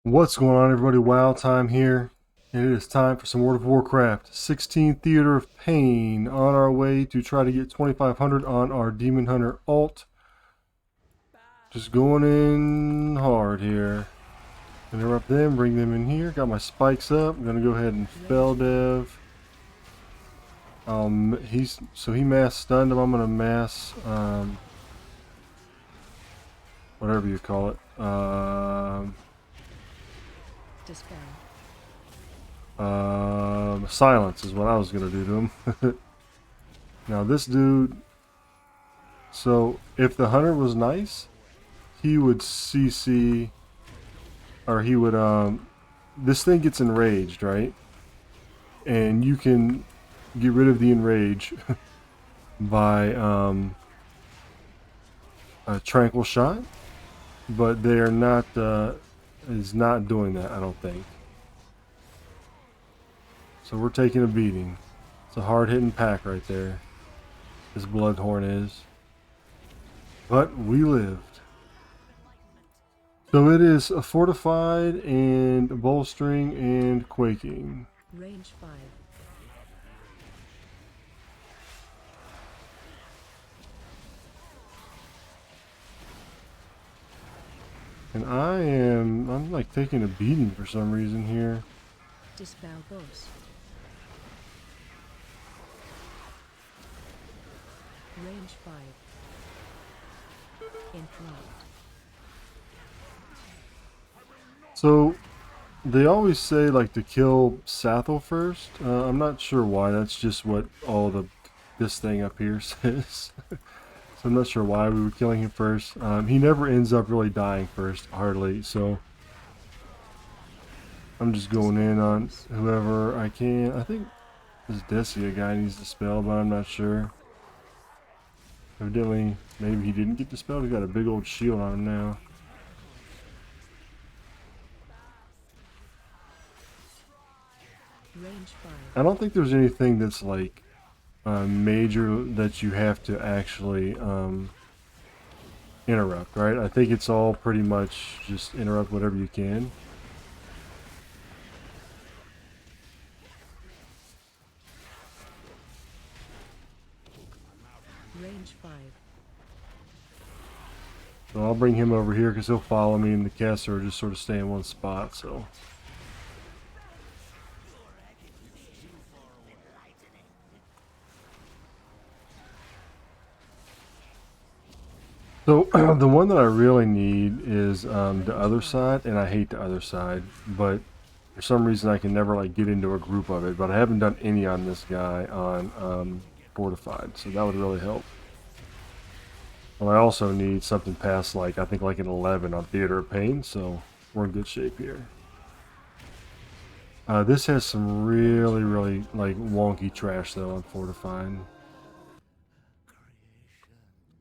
What's going on, everybody? Wild Time here, and it is time for some World of Warcraft 16 Theater of Pain on our way to try to get 2500 on our Demon Hunter alt. Just going in hard here. Interrupt them, bring them in here. Got my spikes up. I'm gonna go ahead and spell dev. He mass stunned him. I'm gonna mass whatever you call it. Dispel. Silence is what I was gonna do to him. Now this dude, so if the hunter was nice, he would CC, or he would, this thing gets enraged, right? And you can get rid of the enrage by a tranquil shot, but they are not, is not doing that, I don't think. So we're taking a beating. It's a hard-hitting pack right there. This Bloodhorn is. But we lived. So it is a fortified and bolstering and quaking. Range 5. And I'm like taking a beating for some reason here. Dispel boss. Range 5. Interrupt. So they always say like to kill Sathel first. I'm not sure why. That's just what this thing up here says. So I'm not sure why we were killing him first. He never ends up really dying first, hardly. So I'm just going in on whoever I can. I think this Decia guy needs to spell, but I'm not sure. Evidently, maybe he didn't get dispelled. He's got a big old shield on him now. Range 5. I don't think there's anything that's like major that you have to actually interrupt, right? I think it's all pretty much just interrupt whatever you can. Range 5. So I'll bring him over here because he'll follow me, and the caster will just sort of stay in one spot. So the one that I really need is the other side, and I hate the other side, but for some reason I can never like get into a group of it. But I haven't done any on this guy on fortified, so that would really help. Well, I also need something past like I think like an 11 on Theater of Pain, so we're in good shape here. This has some really like wonky trash though on fortified.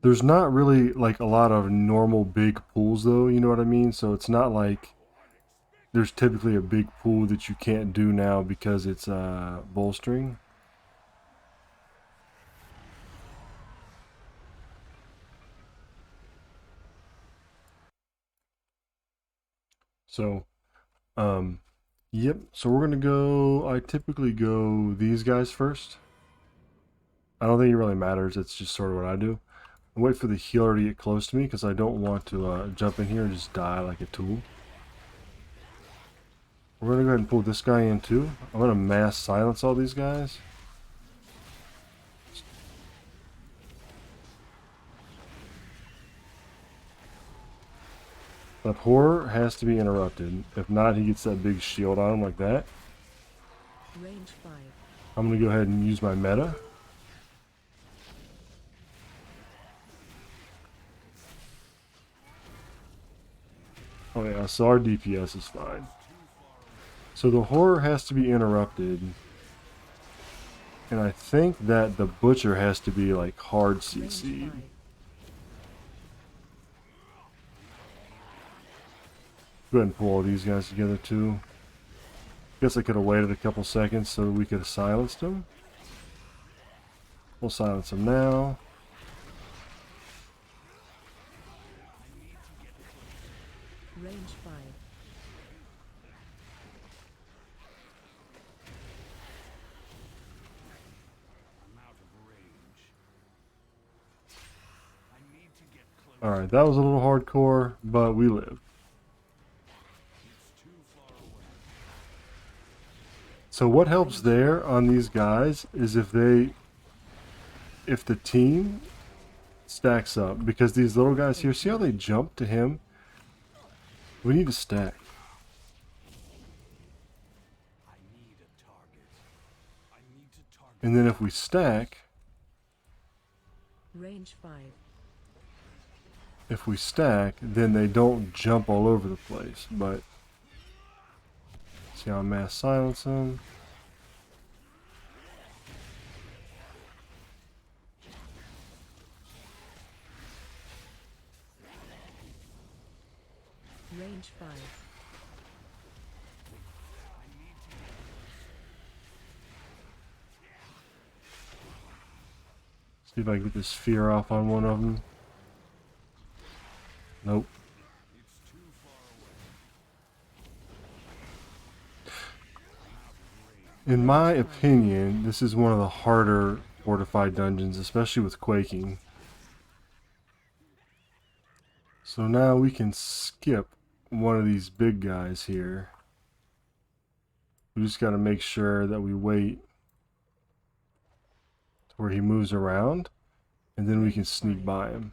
There's not really like a lot of normal big pools though, you know what I mean? So it's not like there's typically a big pool that you can't do now because it's bolstering. So, yep. So we're gonna go. I typically go these guys first. I don't think it really matters. It's just sort of what I do. I wait for the healer to get close to me because I don't want to jump in here and just die like a tool. We're gonna go ahead and pull this guy in too. I'm gonna mass silence all these guys. That horror has to be interrupted. If not, he gets that big shield on him like that. Range 5. I'm gonna go ahead and use my meta. Oh yeah, so our DPS is fine. So the horror has to be interrupted. And I think that the butcher has to be like hard CC'd. Go ahead and pull all these guys together too. Guess I could have waited a couple seconds so we could have silenced him. We'll silence him now. Range 5. Alright, that was a little hardcore, but we live. So what helps there on these guys is if the team stacks up, because these little guys here, see how they jump to him? We need to stack. And then if we stack, Range 5. if we stack, then they don't jump all over the place. But see how I mass silence them? Range 5. See if I can get this fear off on one of them. Nope. In my opinion, this is one of the harder fortified dungeons, especially with quaking. So now we can skip one of these big guys here. We just got to make sure that we wait to where he moves around, and then we can sneak by him.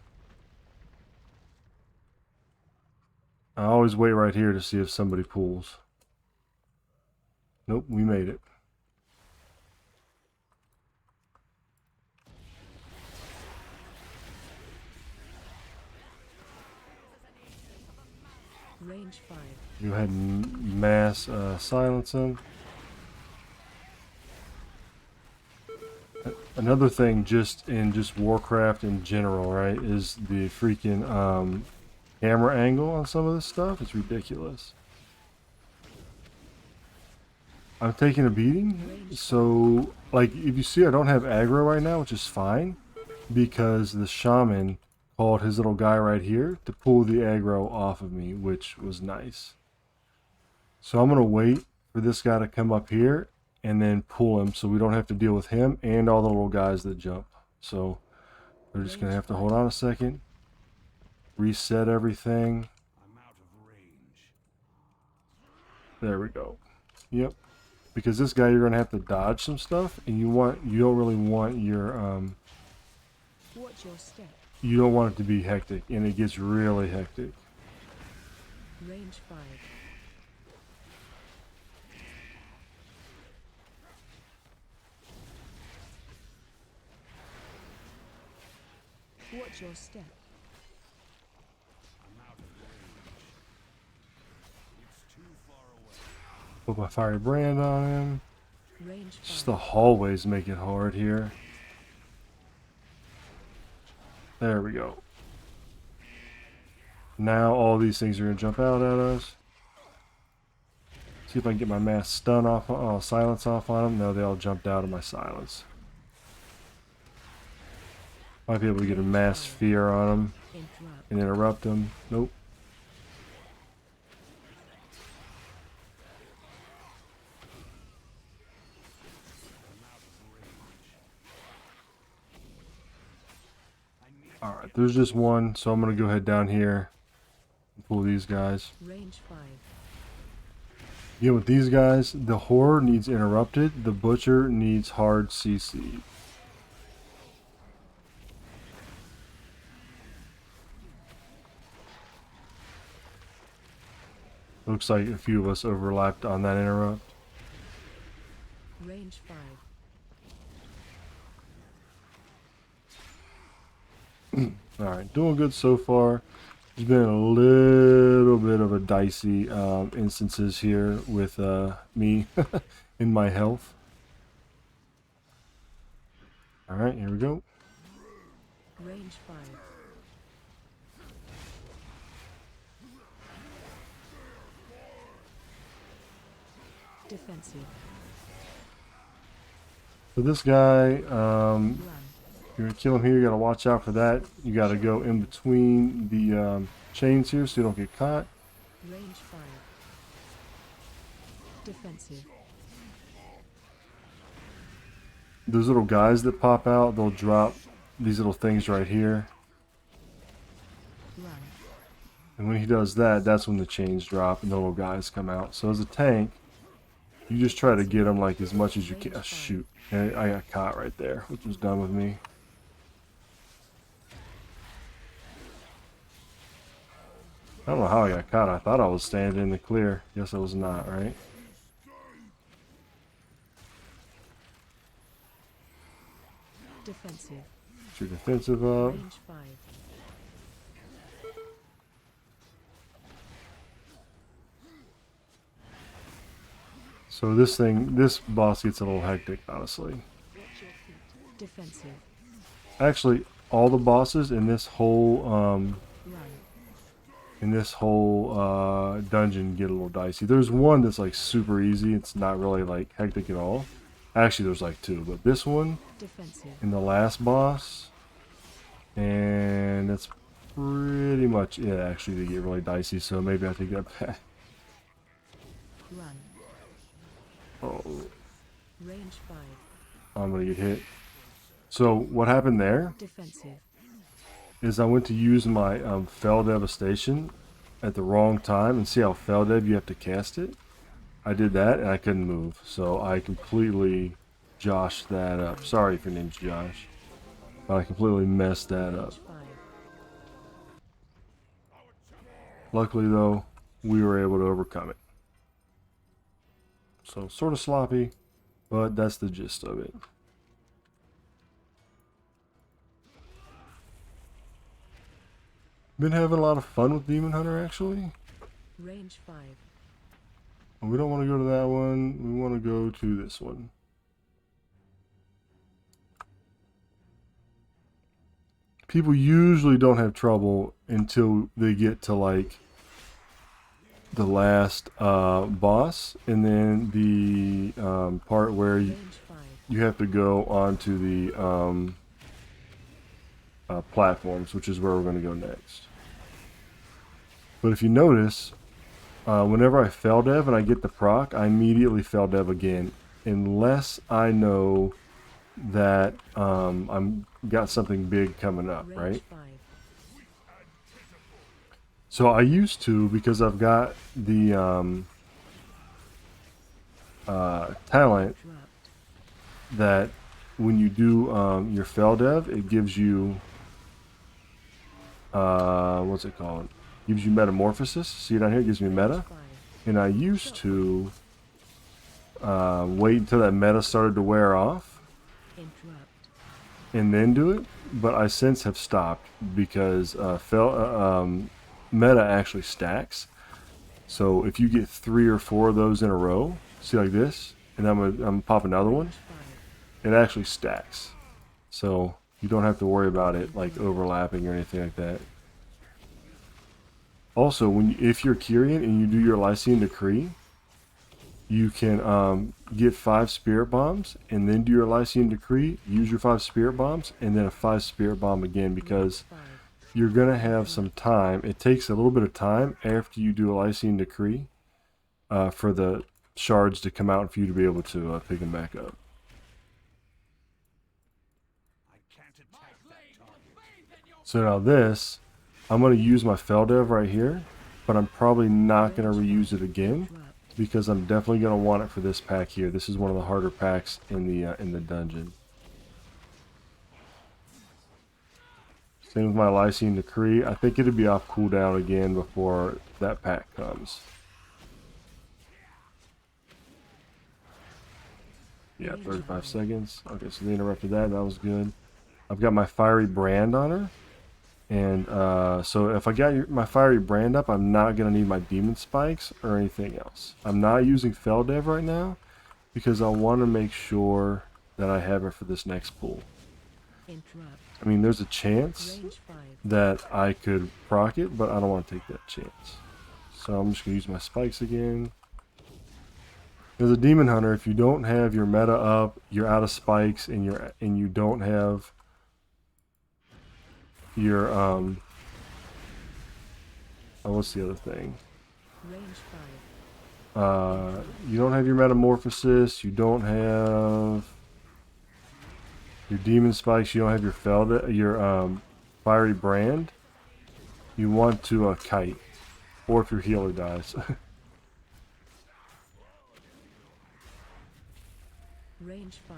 I always wait right here to see if somebody pulls. Nope, we made it. Range 5. Go ahead and mass silence him. Another thing, just in Warcraft in general, right, is the freaking camera angle on some of this stuff. It's ridiculous. I'm taking a beating, so like if you see, I don't have aggro right now, which is fine, because the shaman called his little guy right here to pull the aggro off of me, which was nice. So I'm gonna wait for this guy to come up here and then pull him, so we don't have to deal with him and all the little guys that jump. So we're just gonna have to hold on a second, reset everything. There we go. Yep. Because this guy, you're gonna have to dodge some stuff, and you don't really want your Watch your step. you don't want it to be hectic, and it gets really hectic. Range 5. Watch your step. Put my fiery brand on him. Range 5. Just the hallways make it hard here. There we go. Now all these things are gonna jump out at us. See if I can get my mass stun off, silence off on them. No, they all jumped out of my silence. Might be able to get a mass fear on them Interrupt. and interrupt them. Nope. Alright, there's just one, so I'm going to go ahead down here and pull these guys. Range 5. Yeah, with these guys, the horror needs interrupted, the butcher needs hard CC. Looks like a few of us overlapped on that interrupt. Range 5. Alright, doing good so far. There's been a little bit of a dicey instances here with me in my health. Alright, here we go. Range 5. Defensive. So this guy, Run. you're gonna kill him here, you gotta watch out for that. You gotta go in between the chains here so you don't get caught. Range 5. Defensive. Those little guys that pop out, they'll drop these little things right here. Run. And when he does that, that's when the chains drop and the little guys come out. So as a tank, you just try to get them like as much as you can. Oh, shoot. And I got caught right there, which was done with me. I don't know how I got caught. I thought I was standing in the clear. Guess I was not, right? Defensive. Get your defensive up. Range 5. So this boss gets a little hectic, honestly. Watch your feet. Defensive. Actually, all the bosses in this whole Run. dungeon get a little dicey. There's one that's like super easy. It's not really like hectic at all. Actually, there's like two, but this one Defensive. and the last boss, and that's pretty much it. Actually, they get really dicey. So maybe I take that back. Run. Oh, Range 5. I'm gonna get hit. So what happened there Defensive. is I went to use my Fell Devastation at the wrong time, and see how Fell Dev you have to cast it? I did that and I couldn't move, so I completely joshed that up. Sorry if your name's Josh, but I completely messed that up. Range 5. Luckily though, we were able to overcome it. So sort of sloppy, but that's the gist of it. Been having a lot of fun with Demon Hunter actually. Range 5. We don't want to go to that one. We want to go to this one. People usually don't have trouble until they get to like the last boss, and then the part where Range 5. you have to go onto the platforms, which is where we're going to go next. But if you notice, whenever I Fell Dev and I get the proc, I immediately Fell Dev again, unless I know that I'm got something big coming up, Range right? 5. So I used to, because I've got the talent Dropped. that when you do your Fell Dev, it gives you what's it called? Gives you Metamorphosis. See down here, it gives me meta. Range 5. And I used to wait until that meta started to wear off Interrupt. and then do it, but I since have stopped because meta actually stacks. So if you get 3 or 4 of those in a row, see like this, and I'm pop another one, Range 5. it actually stacks. So you don't have to worry about it like overlapping or anything like that. Also, if you're Kyrian and you do your Lycian Decree, you can get 5 Spirit Bombs and then do your Lycian Decree, use your 5 Spirit Bombs, and then a 5 Spirit Bomb again, because Range 5. you're going to have some time. It takes a little bit of time after you do a Lycian Decree for the shards to come out for you to be able to pick them back up. So now this, I'm going to use my Fell Dev right here, but I'm probably not going to reuse it again, Dropped. because I'm definitely going to want it for this pack here. This is one of the harder packs in the dungeon. Same with my Lycian Decree. I think it'll be off cooldown again before that pack comes. Yeah, 35 seconds. Okay, so they interrupted that. That was good. I've got my Fiery Brand on her. And so if I got my Fiery Brand up, I'm not going to need my Demon Spikes or anything else. I'm not using Fell Dev right now because I want to make sure that I have it for this next pool. Interrupt. I mean, there's a chance Range 5. that I could proc it, but I don't want to take that chance. So I'm just going to use my spikes again. As a Demon Hunter, if you don't have your meta up, you're out of spikes, and you don't have your what's the other thing? Range 5. You don't have your Metamorphosis, you don't have your Demon Spikes, you don't have your Fiery Brand. you want to kite, or if your healer dies. Range 5.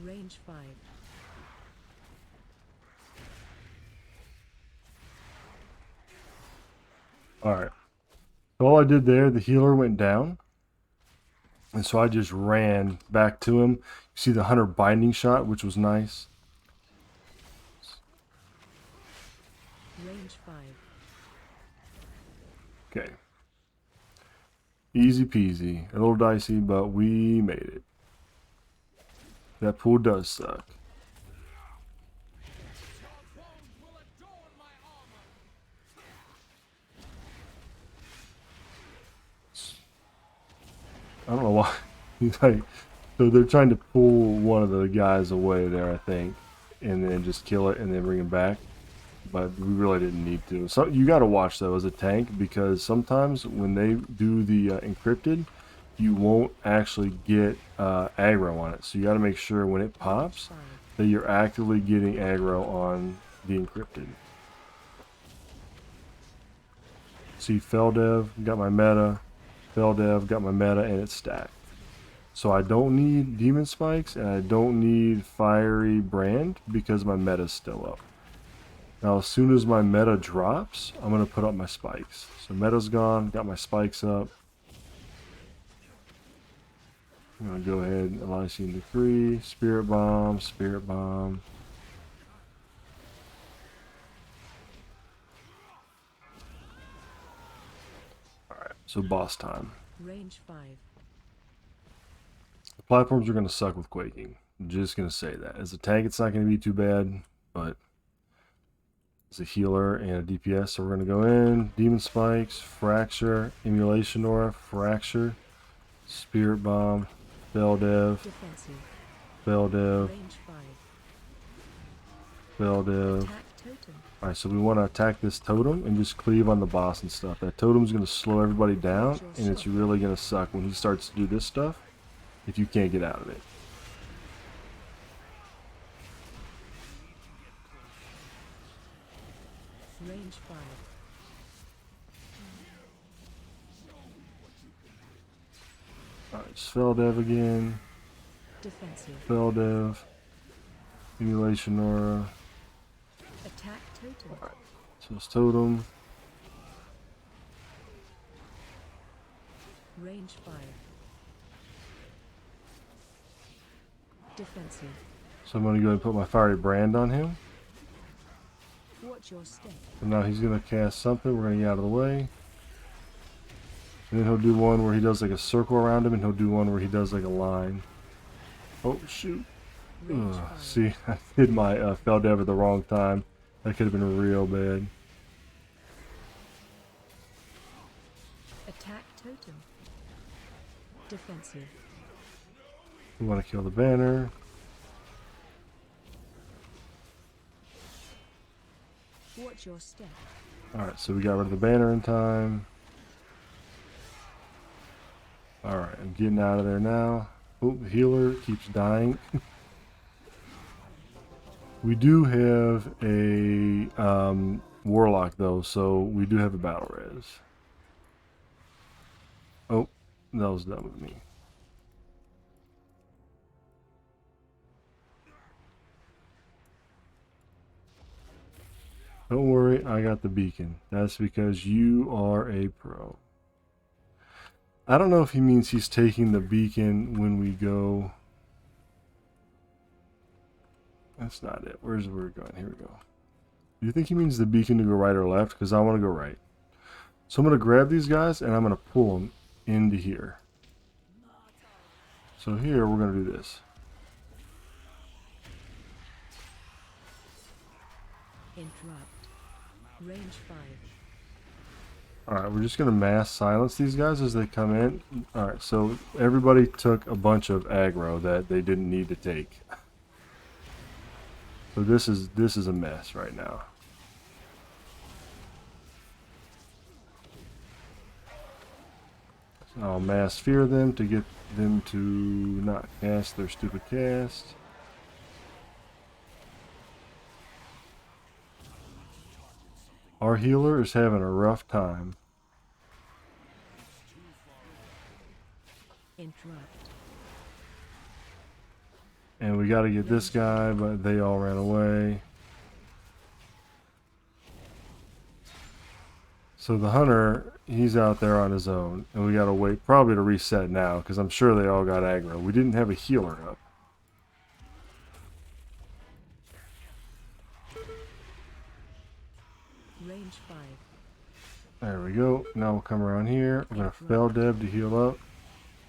Range 5. Alright. All I did there, the healer went down. And so I just ran back to him. You see the hunter binding shot, which was nice. Range 5. Okay. Easy peasy. A little dicey, but we made it. That pool does suck. I don't know why. He's like, so they're trying to pull one of the guys away there, I think, and then just kill it and then bring him back. But we really didn't need to. So you got to watch though as a tank, because sometimes when they do the encrypted, you won't actually get aggro on it. So you got to make sure when it pops that you're actively getting aggro on the encrypted. See, Feldev, got my meta. Feldev, got my meta, and it's stacked. So I don't need Demon Spikes, and I don't need Fiery Brand, because my meta's still up. Now, as soon as my meta drops, I'm going to put up my spikes. So meta's gone, got my spikes up. I'm going to go ahead and Elysian Decree, Spirit Bomb, Spirit Bomb. Alright, so boss time. Range 5. The platforms are going to suck with Quaking. I'm just going to say that. As a tank, it's not going to be too bad, but as a healer and a DPS, so we're going to go in, Demon Spikes, Fracture, Emulation Aura, Fracture, Spirit Bomb, Feldev, Feldev, Feldev. Alright, so we want to attack this totem and just cleave on the boss and stuff. That totem's going to slow everybody down, and it's really going to suck when he starts to do this stuff if you can't get out of it. Range 5. Alright, it's Feldev again. Defensive. Feldev. Emulation Aura. Attack totem. Alright, so it's totem. Range 5. Defensive. So I'm going to go ahead and put my Fiery Brand on him. Watch your step. And now he's going to cast something. We're going to get out of the way. And then he'll do one where he does like a circle around him, and he'll do one where he does like a line. Oh, shoot. See, I did my Feldev at the wrong time. That could have been real bad. Attack totem. Defensive. We want to kill the banner. Watch your step. Alright, so we got rid of the banner in time. Alright, I'm getting out of there now. Oh, the healer keeps dying. We do have a warlock though, so we do have a battle res. Oh, that was done with me. Don't worry, I got the beacon. That's because you are a pro. I don't know if he means he's taking the beacon when we go. That's not it. Where's we're going? Here we go. Do you think he means the beacon to go right or left? Because I want to go right. So I'm going to grab these guys and I'm going to pull them into here. So here we're going to do this. Interrupt. Range 5. Alright, we're just going to mass silence these guys as they come in. Alright, so everybody took a bunch of aggro that they didn't need to take. So So this is a mess right now. So I'll mass fear them to get them to not cast their stupid cast. Our healer is having a rough time. Interrupt. And we got to get this guy, but they all ran away. So the hunter, he's out there on his own, and we got to wait probably to reset now, because I'm sure they all got aggro. We didn't have a healer up. Range 5. There we go. Now we'll come around here. We're going to fell Deb to heal up.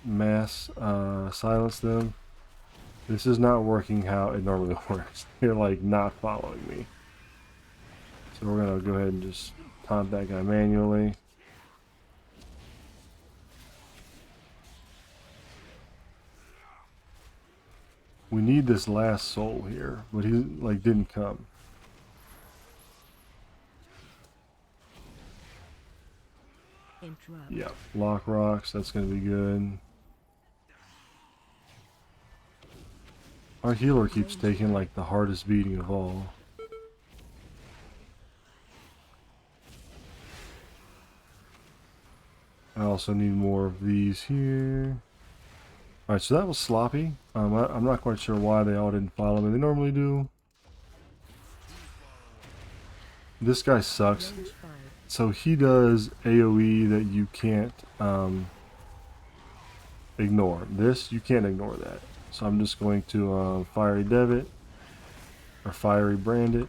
Mass silence them. This is not working how it normally works. They're like not following me. So we're going to go ahead and just taunt that guy manually. We need this last soul here, but he like didn't come. Interrupt. Yeah, lock rocks, that's going to be good. Our healer keeps taking like the hardest beating of all. I also need more of these here. Alright, so that was sloppy. I'm not quite sure why they all didn't follow me. They normally do. This guy sucks. Range 5. So he does AoE that you can't ignore. This, you can't ignore that. So I'm just going to fiery dev it, or fiery brand it.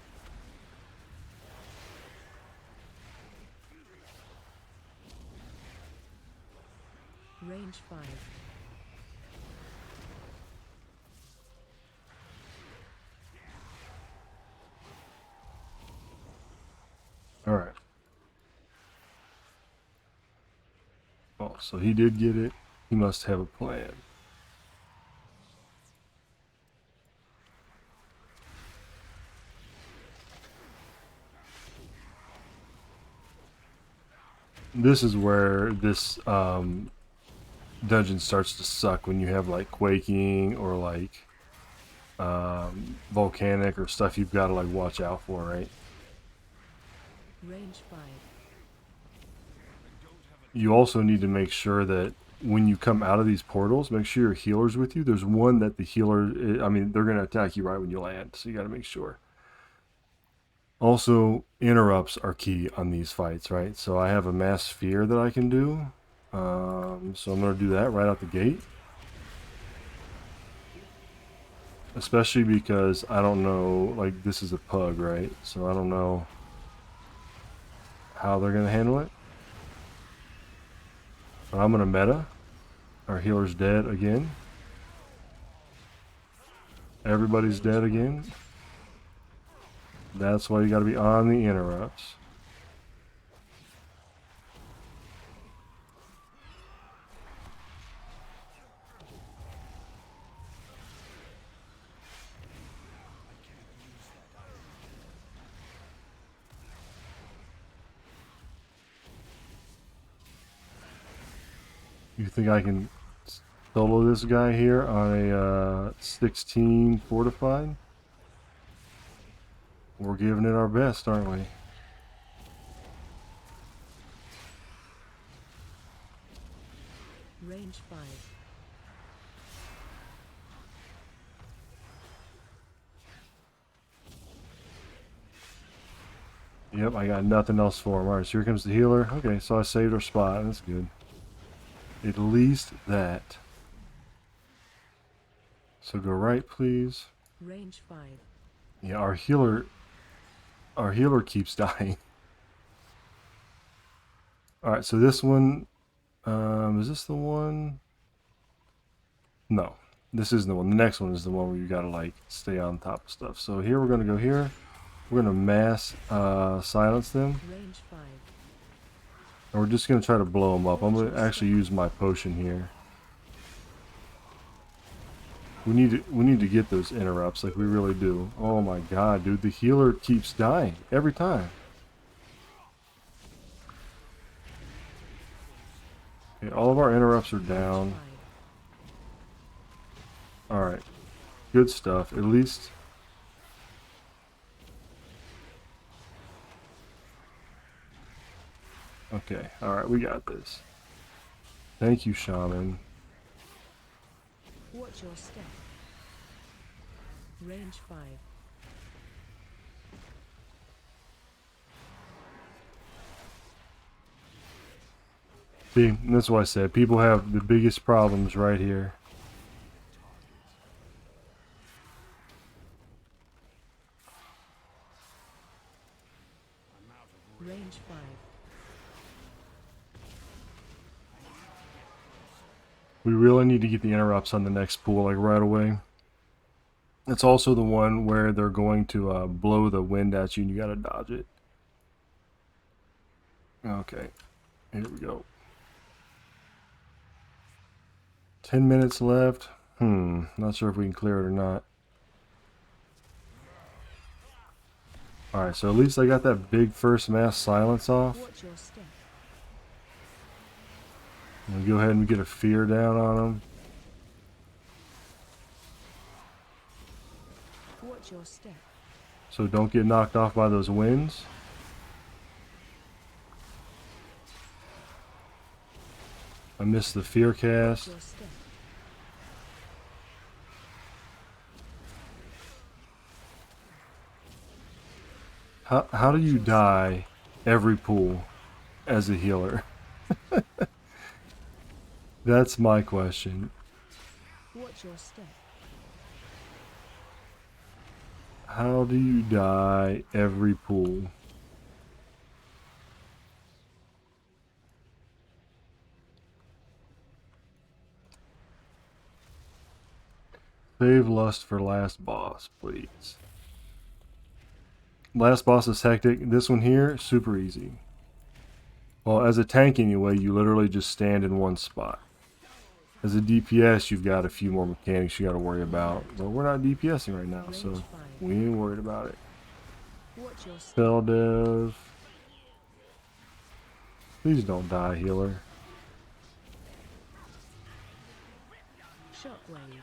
Range 5. Alright. Oh, so he did get it. He must have a plan. This is where this dungeon starts to suck, when you have like quaking or like volcanic or stuff you've got to like watch out for, right? Range 5. You also need to make sure that when you come out of these portals, make sure your healer's with you. There's one that the healer, I mean, they're going to attack you right when you land, so you got to make sure. Also, interrupts are key on these fights, right? So I have a mass fear that I can do. So I'm going to do that right out the gate. Especially because I don't know, like, this is a pug, right? So I don't know how they're going to handle it. But I'm going to meta. Our healer's dead again. Everybody's dead again. That's why you got to be on the interrupts. You think I can solo this guy here on a 16 fortified? We're giving it our best, aren't we? Range 5. Yep, I got nothing else for him. Alright, so here comes the healer. Okay, so I saved our spot. That's good. At least that. So go right, please. Range 5. Yeah, our healer keeps dying. Alright, so this one, is this the one? No, this isn't the one. The next one is the one where you gotta like stay on top of stuff. So here we're gonna go here. We're gonna mass silence them. Range 5. And we're just gonna try to blow them up. I'm gonna actually use my potion here. We need to get those interrupts, like we really do. Oh my god, dude, the healer keeps dying every time. Okay, all of our interrupts are Range down. 5. Alright. Good stuff. At least. Okay, alright, we got this. Thank you, Shaman. Watch your step. Range 5. See, that's why I said people have the biggest problems right here. Range 5. We really need to get the interrupts on the next pool, like right away. It's also the one where they're going to blow the wind at you and you gotta dodge it. Okay, here we go. 10 minutes left. Not sure if we can clear it or not. Alright, so at least I got that big first mass silence off. Watch your step. I'm gonna go ahead and get a fear down on them. Watch your step. So don't get knocked off by those winds. I missed the fear cast. Your step. How do you die every pool as a healer? That's my question. Watch your step. How do you die every pool? Save lust for last boss, please. Last boss is hectic. This one here, super easy. Well, as a tank anyway, you literally just stand in one spot. As a DPS, you've got a few more mechanics you got to worry about. But we're not DPSing right now, so we ain't worried about it. Watch your step. Spell dev. Please don't die, healer. Shockwave.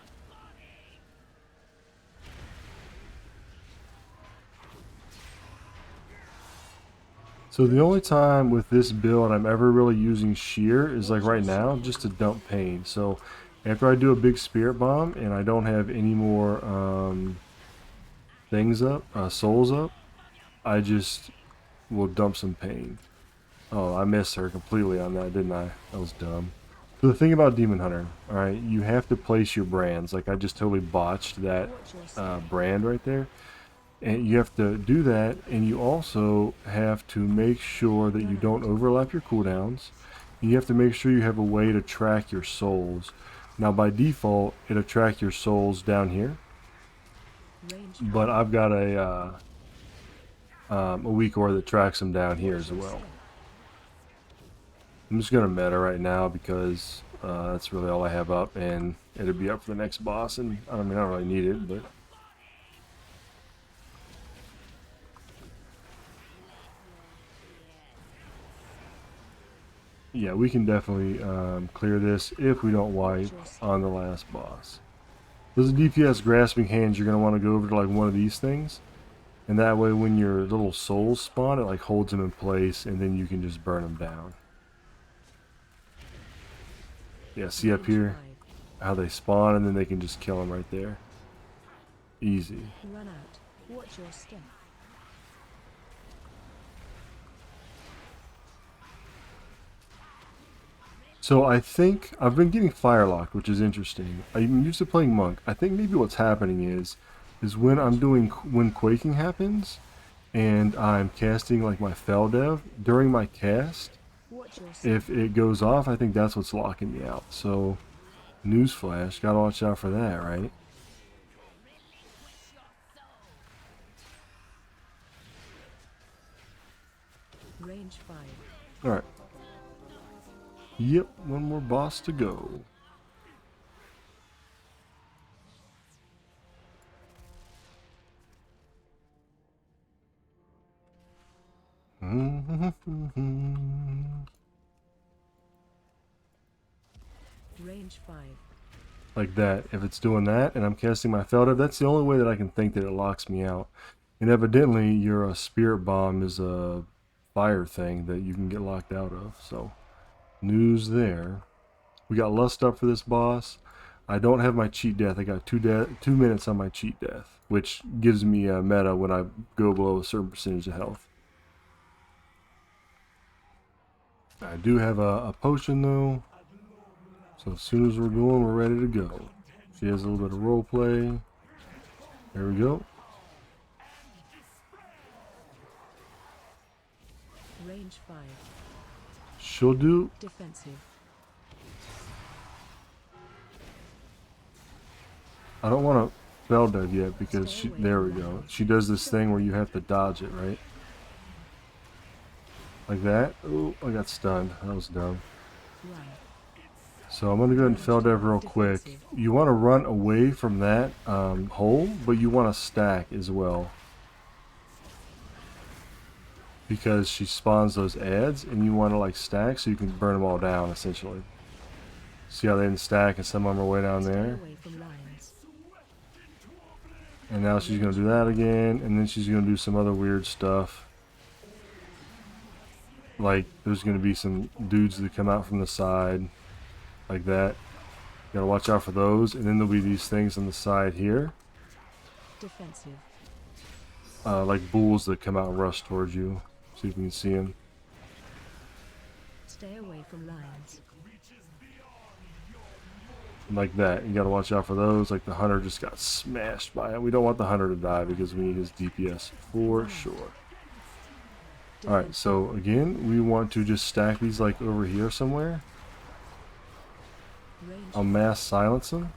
So the only time with this build I'm ever really using shear is like right now, just to dump pain. So after I do a big spirit bomb and I don't have any more things up, souls up, I just will dump some pain. Oh, I missed her completely on that, didn't I? That was dumb. So the thing about Demon Hunter, alright, you have to place your brands. Like I just totally botched that Watch your step. brand right there. And you have to do that, and you also have to make sure that you don't overlap your cooldowns. You have to make sure you have a way to track your souls. Now by default, it'll track your souls down here, Range but 5. I've got a weak aura that tracks them down here as well. I'm just gonna meta right now because that's really all I have up, and it'll be up for the next boss. And I mean, I don't really need it, but yeah, we can definitely clear this if we don't wipe on the last boss. Those DPS grasping hands, you're gonna want to go over to like one of these things, and that way when your little souls spawn, it like holds them in place, and then you can just burn them down. Yeah, see up here how they spawn, and then they can just kill them right there. Easy. Run out. Watch your step. So I think I've been getting firelocked, which is interesting. I'm used to playing monk. I think maybe what's happening is when when quaking happens, and I'm casting like my fell dev during my cast. Watch your step. If it goes off, I think that's what's locking me out. So, newsflash, gotta watch out for that, right? Range 5. Alright. Yep, one more boss to go. Range 5. Like that. If it's doing that and I'm casting my Feldev, that's the only way that I can think that it locks me out. And evidently your Spirit Bomb is a fire thing that you can get locked out of. So, news there. We got Lust up for this boss. I don't have my cheat death. I got 2 minutes on my cheat death, which gives me a meta when I go below a certain percentage of health. I do have a potion though. So as soon as we're going, we're ready to go. She has a little bit of role play. There we go. Range 5. She'll do. Defensive. I don't want to Feldev yet because she. There we go. She does this thing where you have to dodge it, right? Like that. Oh, I got stunned. That was dumb. Run. So I'm going to go ahead and Feldev real quick. You want to run away from that hole, but you want to stack as well. Because she spawns those ads, and you want to like stack so you can burn them all down, essentially. See how they didn't stack and some of them are way down there? And now she's going to do that again, and then she's going to do some other weird stuff. Like, there's going to be some dudes that come out from the side. Like that. You gotta watch out for those, and then there'll be these things on the side here. Defensive. Like bulls that come out and rush towards you. See if we can see them. Stay away from lions. Like that. You gotta watch out for those. Like the hunter just got smashed by it. We don't want the hunter to die because we need his DPS for sure. Alright, so again, we want to just stack these like over here somewhere. I'll mass silence them.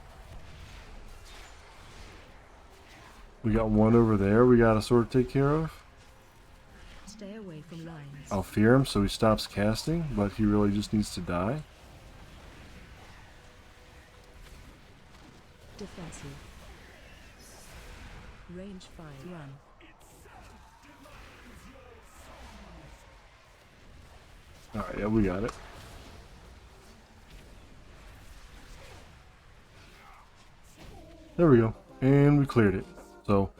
We got one over there we gotta sort of take care of. Stay away from lions. I'll fear him so he stops casting, but he really just needs to die. Defensive. Range 5. Run. Alright, yeah, we got it. There we go. And we cleared it. So,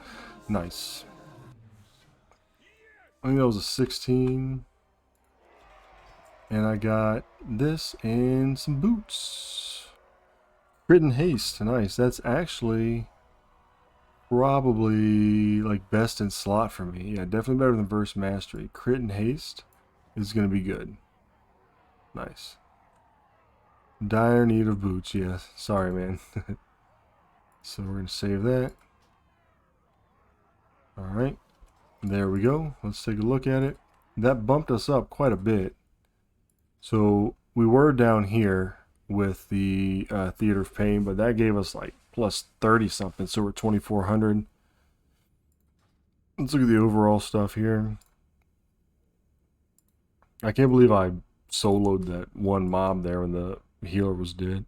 nice. I think that was a 16. And I got this and some boots. Crit and haste. Nice. That's actually probably like best in slot for me. Yeah, definitely better than Verse Mastery. Crit and haste is going to be good. Nice. Dire need of boots. Yes. Sorry, man. So we're going to save that. Alright. There we go. Let's take a look at it. That bumped us up quite a bit. So we were down here with the Theater of Pain, but that gave us like plus 30 something. So we're 2400. Let's look at the overall stuff here. I can't believe I soloed that one mob there when the healer was dead.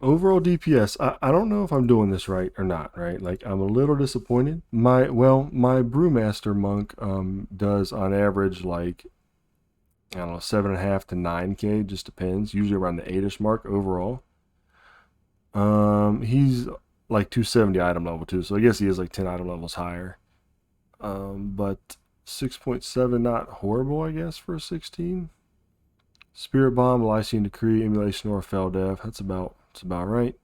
Overall DPS, I don't know if I'm doing this right or not, right? Like, I'm a little disappointed. My Brewmaster monk does on average like, I don't know, 7.5 to 9k, just depends. Usually around the 8ish mark overall. He's like 270 item level too, so I guess he is like 10 item levels higher. But 6.7, not horrible, I guess, for a 16. Spirit Bomb, Lycian Decree, Emulation, or Feldev. That's about right.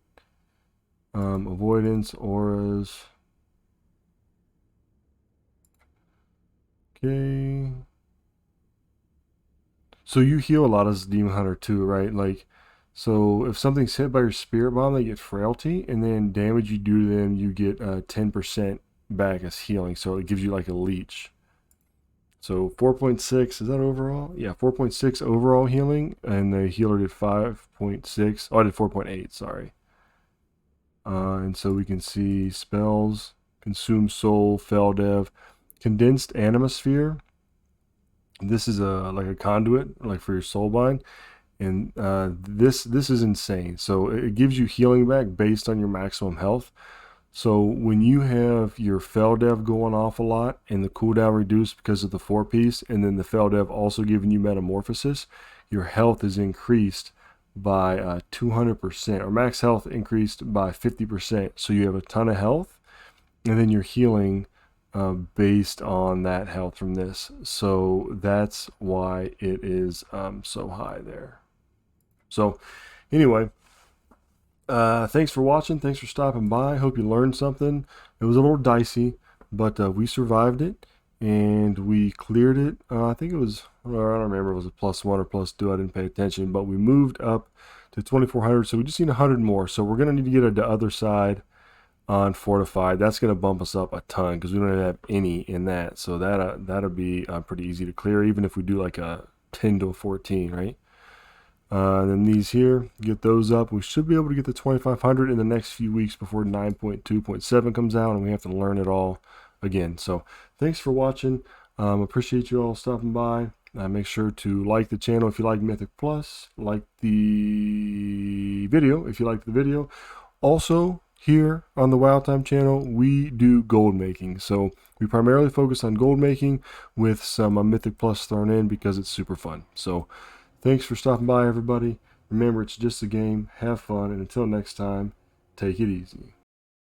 Avoidance, auras. Okay. So you heal a lot as a Demon Hunter too, right? Like, so if something's hit by your Spirit Bomb, they get Frailty, and then damage you do to them, you get 10% back as healing. So it gives you like a leech. So 4.6, is that overall? Yeah, 4.6 overall healing, and the healer did 5.6. Oh, I did 4.8, sorry. And so we can see spells, Consume Soul, Feldev, Condensed Animosphere. This is like a conduit, like for your Soulbind. And this is insane. So it gives you healing back based on your maximum health. So when you have your fel dev going off a lot and the cooldown reduced because of the 4-piece, and then the fel dev also giving you metamorphosis, your health is increased by 200%, or max health increased by 50%. So you have a ton of health, and then you're healing based on that health from this. So that's why it is so high there. So anyway, thanks for watching. Thanks for stopping by. Hope you learned something. It was a little dicey, but we survived it and we cleared it. I think it was, well, I don't remember if it was a +1 or +2. I didn't pay attention, but we moved up to 2400. So we just need 100 more. So we're going to need to get to the other side on fortified. That's going to bump us up a ton because we don't have any in that. So that'll be pretty easy to clear, even if we do like a 10 to a 14, right? Then these here, get those up. We should be able to get the 2500 in the next few weeks before 9.2.7 comes out, and we have to learn it all again. So thanks for watching. Appreciate you all stopping by. Make sure to like the channel if you like Mythic Plus. Like the video if you liked the video. Also, here on the WoW Time channel, we do gold making. So we primarily focus on gold making with some Mythic Plus thrown in because it's super fun. So thanks for stopping by, everybody. Remember, it's just a game. Have fun, and until next time, take it easy.